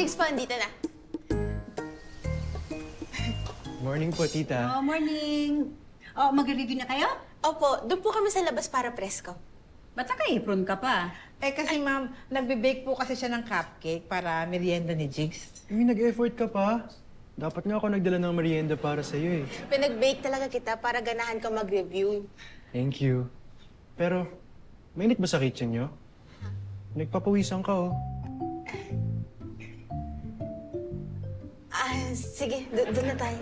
Jigs po, andito na. Morning po, tita. Oh, morning. Oh, mag-review na kayo? Opo, doon po kami sa labas para presko. Ba't naka-apron ka pa? Kasi ma'am, nagbe-bake po kasi siya ng cupcake para merienda ni Jigs. Uy, nag-effort ka pa. Dapat nga ako nagdala ng merienda para sa'yo eh. Pinag-bake talaga kita para ganahan ka mag-review. Thank you. Pero, mainit ba sa kitchen nyo? Nagpapawisan ka oh. Sige, doon na tayo.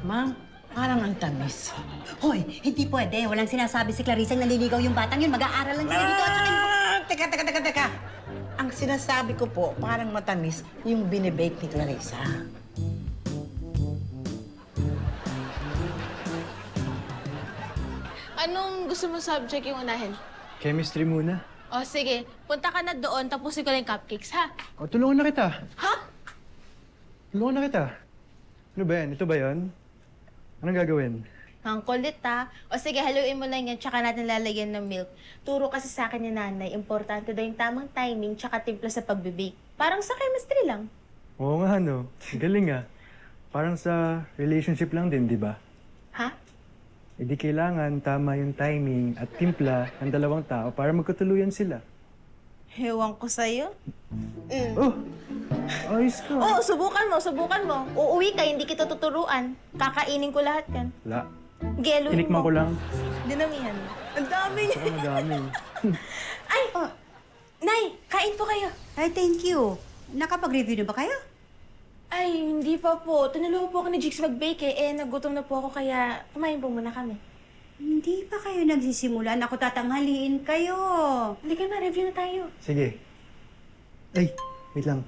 Ma'am, parang ang tamis. Hoy, hindi pwede. Walang sinasabi si Clarice ang naliligaw yung batang yun. Mag-aaral lang sila dito. Teka. Ang sinasabi ko po, parang matamis yung binibake ni Clarissa. Anong gusto mo subject yung unahin? Chemistry muna. O sige, punta ka na doon, tapusin ko lang yung cupcakes, ha? O, tulungan na kita. Ha? Tulungan na kita. Ano ba yan? Ito ba yan? Anong gagawin? Ang kulit, ha? O sige, haluin mo lang yan, tsaka natin lalagyan ng milk. Turo kasi sa akin ni nanay, importante daw yung tamang timing tsaka timpla sa pagbibake. Parang sa chemistry lang. Oo nga, no. Galing ah. Parang sa relationship lang din, di ba? Ha? E di kailangan tama yung timing at timpla ng dalawang tao para magkatuluyan sila. Ewan ko sa'yo. Oh! Ayos ka. Oo, subukan mo. Uuwi ka, hindi kita tuturuan. Kakainin ko lahat yan. Wala. Geluin Tinikman mo. ko lang. Dinamihan mo. Ang dami niya. Saka madami. Ay! Nay, kain po kayo. Ay, thank you. Nakapag-review na ba kayo? Ay, hindi pa po. Tinulungan po ako ni Jigs mag-bake eh. Nagutom na po ako kaya kumain po muna kami. Hindi pa kayo nagsisimula. Naku, tatanghaliin kayo. Halika na, review na tayo. Sige. Ay, wait lang.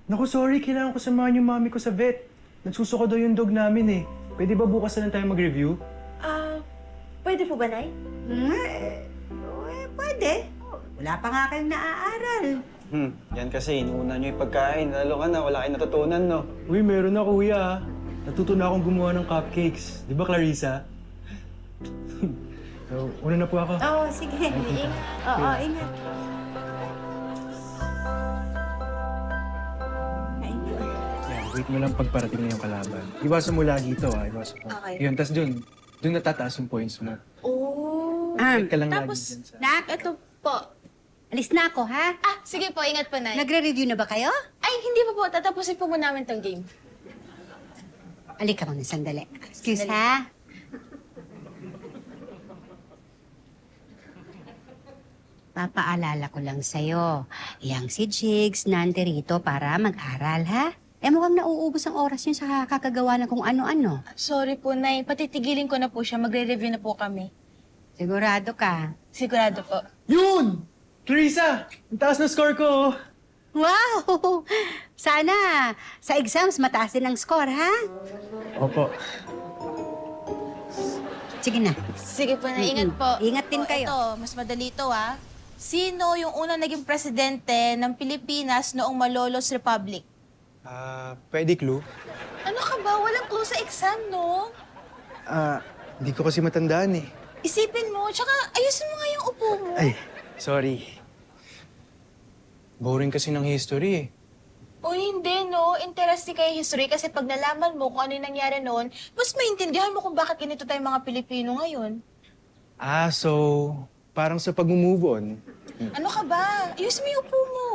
Naku, sorry. Kailangan ko samahan yung mami ko sa vet. Nagsusuka daw yung dog namin eh. Pwede ba bukas na lang tayo mag-review? Pwede po ba, Nay? Pwede. Wala pa nga kayong naaaral. Yan kasi, inuuna nyo yung pagkain. Lalo ka na, wala kayong natutunan, no? Uy, meron na kuya. Natuto na akong gumawa ng cupcakes. Di ba, Clarissa? So, una na po ako. Oo, sige. Ingat. Oo, ingat. Yan, wait mo lang pagparating na yung kalaban. Iwasan mo lagi ito, ah. Iwasan mo. Okay. Yun, tas dun natataas yung points mo. Oh. Wait ka lang Tapos, lagi dyan sa... Nak, Ito po. alis na ako, ha? Sige po, ingat po, Nay. Nagre-review na ba kayo? Ay, hindi pa po. Tatapusin po muna namin tong game. Alika muna, sandali. Excuse, ha? Papaalala ko lang sa'yo. Yang si Jigs nandirito para mag-aral, ha? Mukhang nauubos ang oras niyo sa kakagawa ng kung ano-ano. Sorry po, Nay. Patitigilin ko na po siya. Magre-review na po kami. Sigurado ka? Sigurado po. Yun! Clarissa! Ang taas na score ko! oh. Wow! Sana sa exams mataas din ang score, ha? Opo. Sige na. Sige po, Nay. Ingat po. Ingat din kayo. Ito, mas madali ito, ha? Sino yung unang naging presidente ng Pilipinas noong Malolos Republic? Pwede clue? Ano ka ba? Walang clue sa exam, no? Hindi ko kasi matandaan eh. Isipin mo, tsaka ayusin mo nga yung upo mo. Ay, sorry. Boring kasi ng history eh. O hindi, no? Interesting kaya history kasi pag nalaman mo kung ano yung nangyari noon, mas maintindihan mo kung bakit ganito tayong mga Pilipino ngayon. So, parang sa pag-move on, Ano ka ba? Ayusin mo yung upo mo.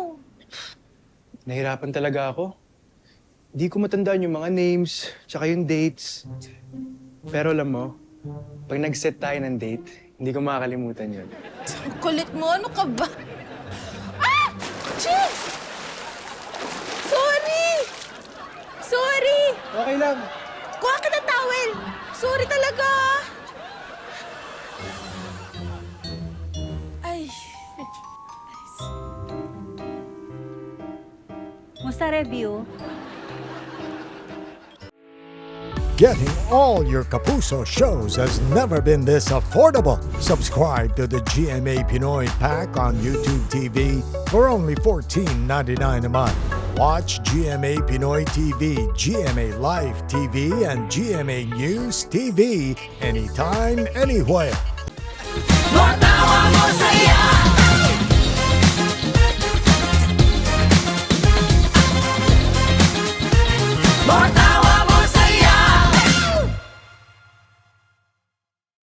nahirapan talaga ako. Hindi ko matandaan yung mga names, tsaka yung dates. Pero alam mo, pag nag-set tayo ng date, hindi ko makakalimutan yun. Ang kulit mo, ano ka ba? Ah! Jeez! Sorry! Sorry! Okay lang. Kuha ka ng towel! Sorry talaga! Ay. Musta review? Getting all your Kapuso shows has never been this affordable. Subscribe to the GMA Pinoy Pack on YouTube TV for only $14.99 a month. Watch GMA Pinoy TV, GMA Live TV, and GMA News TV anytime, anywhere. More